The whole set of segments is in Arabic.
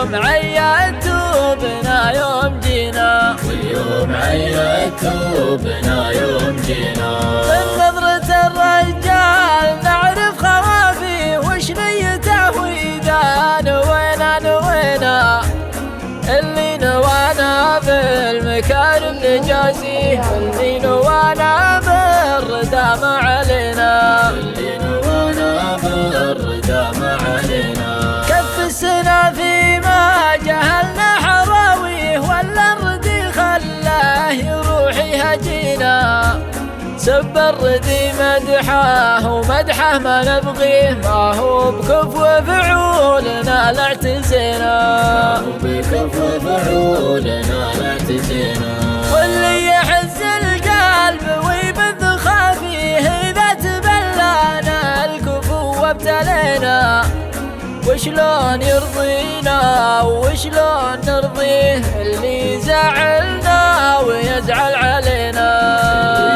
واليوم عيدتوا بنا يوم جينا، واليوم عيدتوا بنا يوم جينا. من نظرة الرجال نعرف خوافيه وش نيته وإذا نوينا اللي نوانا بالمكارم نجازيه، واللي نوانا بالردى ما علينا، اللي نوانا بالردى ما علينا. كف السنة فيما جهلنا حراويه، ولا الردي خلاه يروح يهجينا. سب الردي مدحه ومدحه ما نبغيه، ما هو بكفو فعولنا لا اعتزينا، ما هو بكفو فعولنا لا اعتزينا. واللي يحز القلب ويبث خافيه إذا تبلانا الكفو وابتلينا. وشلون يرضينا وشلون نرضيه اللي زعلنا ويزعل علينا،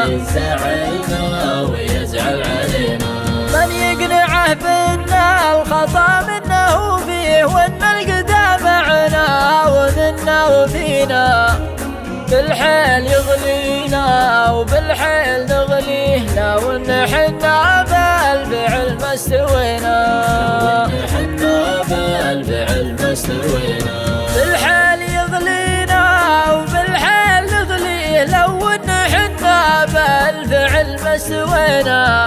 يزعلنا ويزعل علينا. من يقنعه بأن الخطأ منه فيه، وأن القدام معنا ومنا وفينا. بالحيل يغلينا وبالحيل نغليه، لو ان حنا بالفعل ما استوينا، حنا بالفعل ما استوينا. بالحيل يغلينا وبالحيل نغليه، لو ان حنا بالفعل ما استوينا.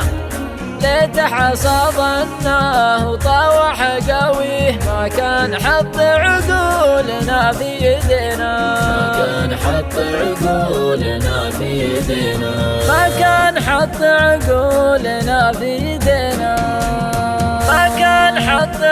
ليت حصادناه وطاوح قويه، ما كان حط عقولنا في يدينا، ما كان حط عقولنا في يدينا، ما كان حط عقولنا في يدينا، ما كان حط